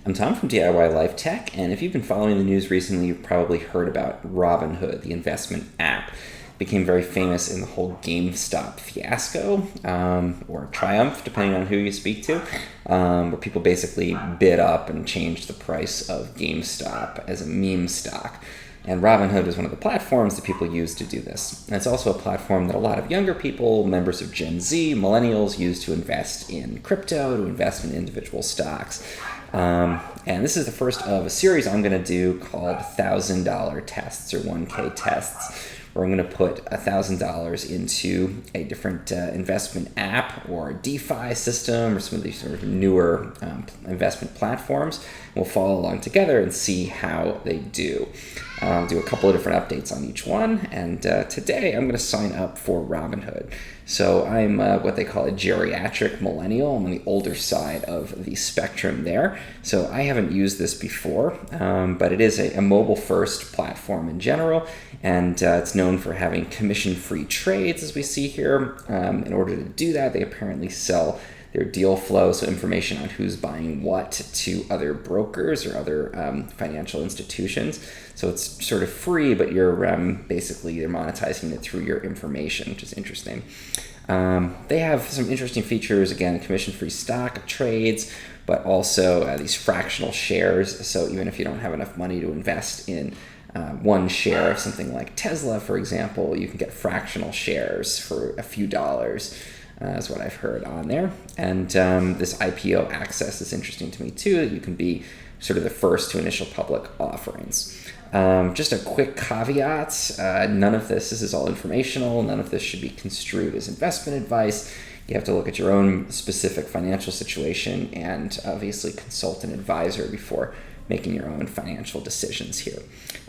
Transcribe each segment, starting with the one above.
I'm Tom from DIY Life Tech, and if you've been following the news recently, you've probably heard about Robinhood, the investment app. It became very famous in the whole GameStop fiasco, or triumph, depending on who you speak to, where people basically bid up and changed the price of GameStop as a meme stock. And Robinhood is one of the platforms that people use to do this. And it's also a platform that a lot of younger people, members of Gen Z, millennials, use to invest in crypto, to invest in individual stocks. And this is the first of a series I'm going to do called $1,000 tests or 1K tests, where I'm going to put $1,000 into a different investment app or DeFi system or some of these sort of newer investment platforms. We'll follow along together and see how they do. Do a couple of different updates on each one, and today I'm going to sign up for Robinhood. So I'm what they call a geriatric millennial. I'm on the older side of the spectrum there. So I haven't used this before, but it is a mobile-first platform in general, and it's known for having commission-free trades, as we see here. In order to do that, they apparently sell their deal flow, so information on who's buying what, to other brokers or other financial institutions. So it's sort of free, but you're basically they're monetizing it through your information, which is interesting. They have some interesting features, again, commission-free stock trades, but also these fractional shares. So even if you don't have enough money to invest in one share of something like Tesla, for example, you can get fractional shares for a few dollars. Is what I've heard on there. And this IPO access is interesting to me too. You can be sort of the first to initial public offerings. Just a quick caveat, none of this is all informational. None of this should be construed as investment advice. You have to look at your own specific financial situation and obviously consult an advisor before making your own financial decisions here.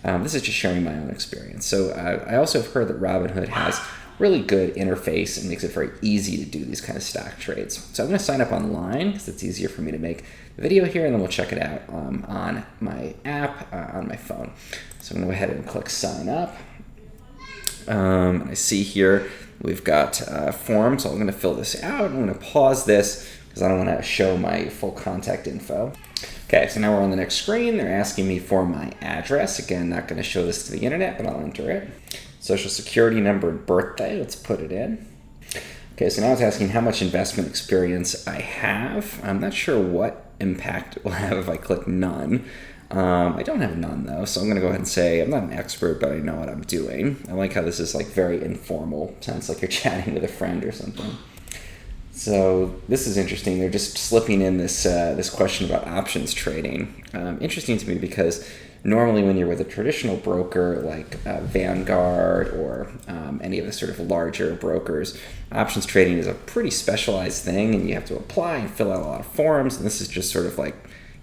This is just sharing my own experience. So I also have heard that Robinhood has really good interface and makes it very easy to do these kind of stock trades. So I'm going to sign up online because it's easier for me to make the video here, and then we'll check it out on my app on my phone. So I'm going to go ahead and click sign up. I see here we've got a form, so I'm going to fill this out. I'm going to pause this because I don't want to show my full contact info. Okay, so now we're on the next screen. They're asking me for my address. Again, not going to show this to the internet, but I'll enter it. Social security number and birthday, let's put it in. Okay, so now it's asking how much investment experience I have. I'm not sure what impact it will have if I click none. I don't have none though, so I'm gonna go ahead and say I'm not an expert, but I know what I'm doing. I like how this is like very informal. Sounds like you're chatting with a friend or something. So this is interesting. They're just slipping in this question about options trading. Interesting to me because normally when you're with a traditional broker like Vanguard or any of the sort of larger brokers, options trading is a pretty specialized thing, and you have to apply and fill out a lot of forms. And this is just sort of like,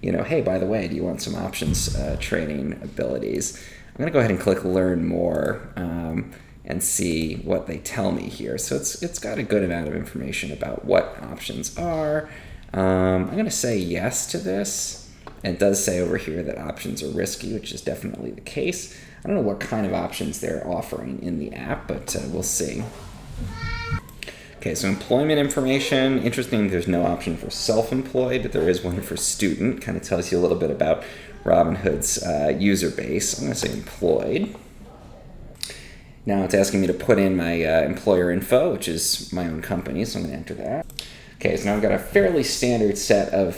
hey, by the way, do you want some options trading abilities? I'm going to go ahead and click learn more and see what they tell me here. So it's got a good amount of information about what options are. I'm going to say yes to this. And it does say over here that options are risky, which is definitely the case. I don't know what kind of options they're offering in the app, but we'll see. Okay, so employment information. Interesting, there's no option for self-employed, but there is one for student. Kind of tells you a little bit about Robinhood's user base. I'm going to say employed. Now it's asking me to put in my employer info, which is my own company, so I'm going to enter that. Okay, so now I've got a fairly standard set of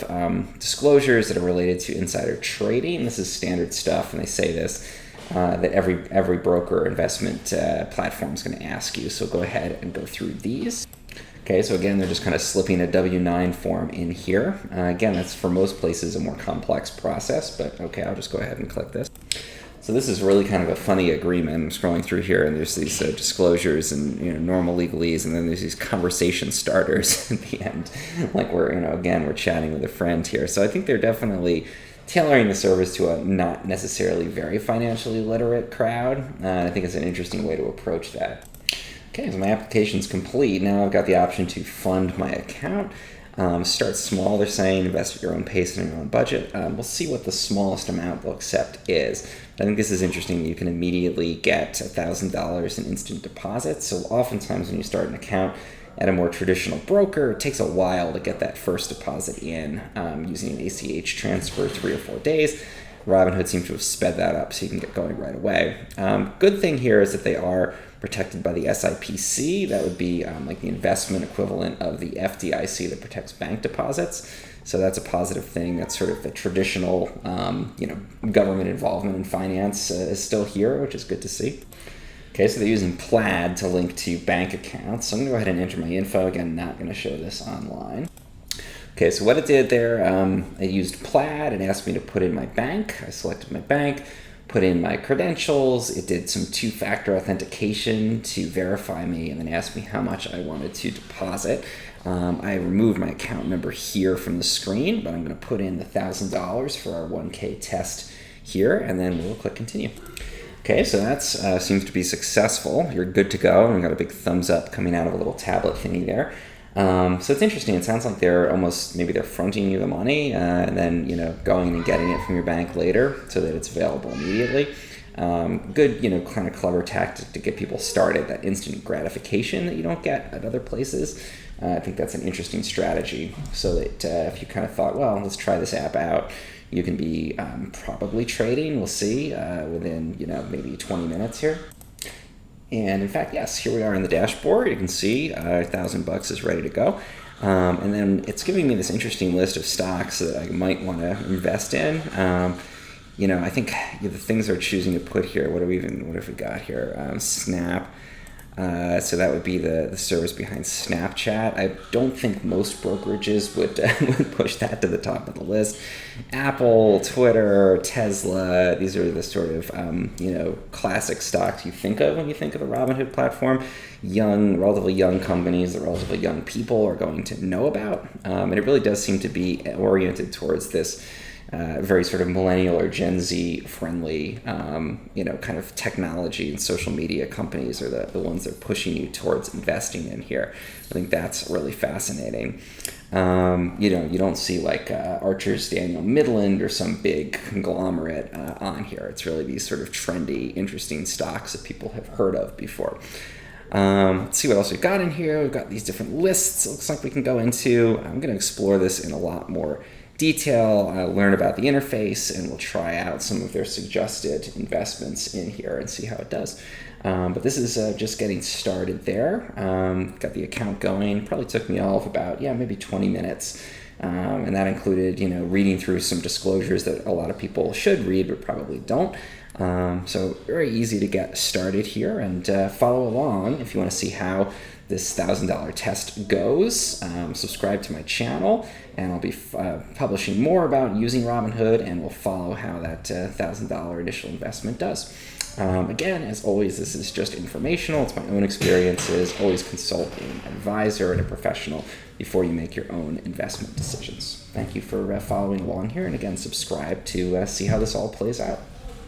disclosures that are related to insider trading. This is standard stuff, and they say this, that every broker or investment platform is going to ask you. So go ahead and go through these. Okay, so again, they're just kind of slipping a W-9 form in here. Again, that's for most places a more complex process, but okay, I'll just go ahead and click this. So this is really kind of a funny agreement. I'm scrolling through here, and there's these disclosures and normal legalese, and then there's these conversation starters at the end, like we're chatting with a friend here. So I think they're definitely tailoring the service to a not necessarily very financially literate crowd. I think it's an interesting way to approach that. Okay, so my application's complete. Now I've got the option to fund my account. Start small, they're saying, invest at your own pace and your own budget. We'll see what the smallest amount they'll accept is. I think this is interesting. You can immediately get $1,000 in instant deposits. So oftentimes when you start an account, at a more traditional broker, it takes a while to get that first deposit in using an ACH transfer, 3 or 4 days. Robinhood seems to have sped that up so you can get going right away. Good thing here is that they are protected by the SIPC. That would be like the investment equivalent of the FDIC that protects bank deposits. So that's a positive thing. That's sort of the traditional, government involvement in finance is still here, which is good to see. Okay, so they're using Plaid to link to bank accounts. So I'm going to go ahead and enter my info. Again, not going to show this online. Okay, so what it did there, I used Plaid and asked me to put in my bank. I selected my bank, put in my credentials. It did some two-factor authentication to verify me and then asked me how much I wanted to deposit. I removed my account number here from the screen, but I'm going to put in the $1,000 for our 1K test here, and then we'll click continue. Okay, so that seems to be successful. You're good to go. And we got a big thumbs up coming out of a little tablet thingy there. So it's interesting. It sounds like maybe they're fronting you the money and then, going and getting it from your bank later so that it's available immediately. Good, kind of clever tactic to get people started, that instant gratification that you don't get at other places. I think that's an interesting strategy so that if you kind of thought, well, let's try this app out, you can be probably trading, we'll see, within, maybe 20 minutes here. And in fact, yes, here we are in the dashboard. You can see $1,000 is ready to go. And then it's giving me this interesting list of stocks that I might want to invest in. I think the things they're choosing to put here, what have we got here? Snap. So that would be the service behind Snapchat. I don't think most brokerages would push that to the top of the list. Apple, Twitter, Tesla, these are the sort of classic stocks you think of when you think of the Robinhood platform. Relatively young companies that relatively young people are going to know about. And it really does seem to be oriented towards this very sort of millennial or Gen Z friendly, kind of technology and social media companies are the ones that are pushing you towards investing in here. I think that's really fascinating. You don't see like Archer's Daniel Midland or some big conglomerate on here. It's really these sort of trendy, interesting stocks that people have heard of before. Let's see what else we've got in here. We've got these different lists it looks like we can go into. I'm going to explore this in a lot more detail, learn about the interface, and we'll try out some of their suggested investments in here and see how it does. But this is just getting started there. Got the account going. Probably took me all of about, maybe 20 minutes. And that included, reading through some disclosures that a lot of people should read but probably don't. So very easy to get started here and follow along if you want to see how this $1,000 test goes. Subscribe to my channel and I'll be publishing more about using Robinhood, and we'll follow how that $1,000 initial investment does. Again, as always, this is just informational. It's my own experiences. Always consult an advisor and a professional before you make your own investment decisions. Thank you for following along here, and again, subscribe to see how this all plays out.